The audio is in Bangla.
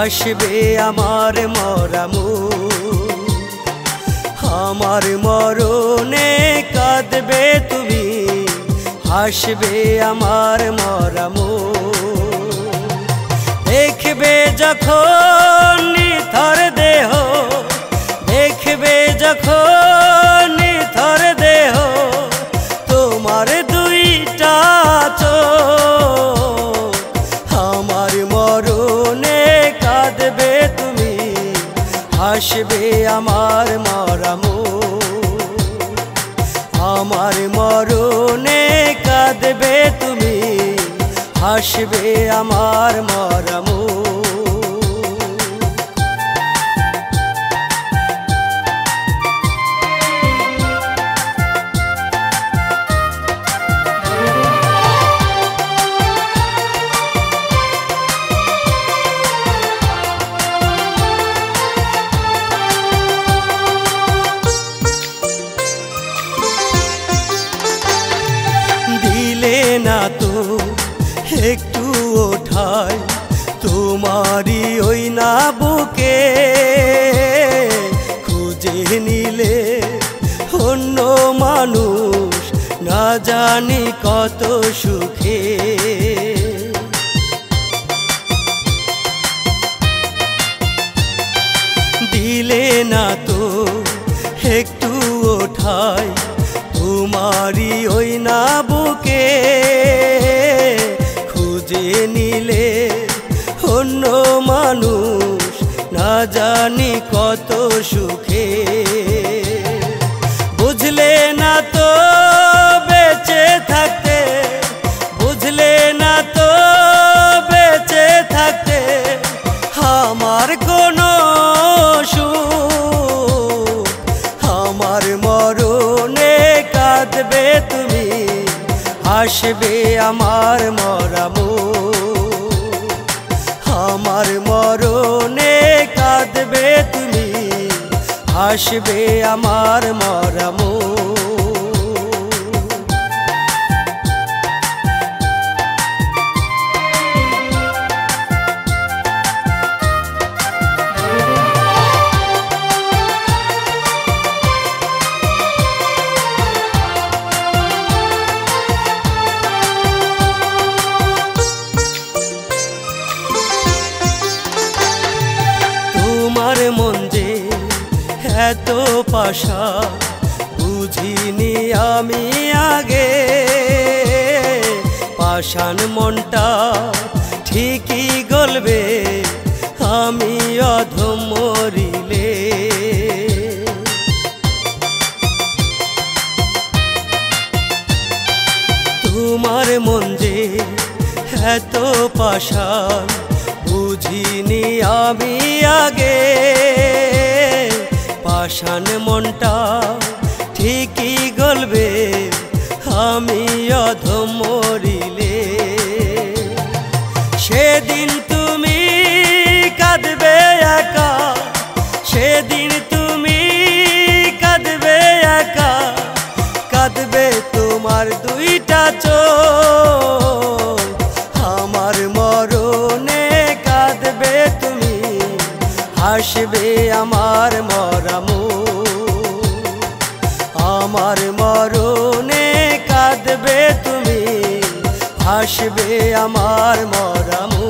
হাসবে আমার মরামু, আমার মরণে কাঁদবে তুমি, হাসবে আমার মরামু। দেখবে যখন নিথর দেহ, দেখবে যখন নিথর দেহ, তোমার দুইটা চোখ, আমার মরণে কাঁদবে তুমি, হাসবে আমার মরামু। আমার মরণে কাঁদবে তুমি, হাসবে আমার মরামু। দিলে না তো একটু ওঠায় তোমারি ওই না বুকে, খুঁজে নিলে অন্য মানুষ না জানি কত সুখে। দিলে না তো একটু ওঠায় তোমারি ওই না বুকে, খুঁজে নিলে অন্য মানুষ না জানি কত সুখে। বুঝলে না তো বেঁচে থাকতে, বুঝলে না তো বেঁচে থাকতে আমার কোনো সুখ, আমার মরণে কাঁদবে তুমি, হাসবে আমার মরামু। আমার মরণে কাঁদবে তুমি, হাসবে আমার মরামু। তোমার মন যে এত পাশা বুঝিনি আমি আগে, পাষাণ মনটা ঠিকই গলবে আমি অধম মরিলে। তোমার মন যে এত পাষাণ বুঝিনি আমি আগে, পাষাণ মনটা ঠিকই গলবে আমি অধম মরিলে। সেদিন তুমি কাঁদবে একা, সেদিন তুমি কাঁদবে একা, কাঁদবে তোমার দুইটা চোখ, আমার মরণে কাঁদবে তুমি, হাসবে আমার মরামু। আমার মরণে কাঁদবে তুমি, হাসবে আমার মরামু।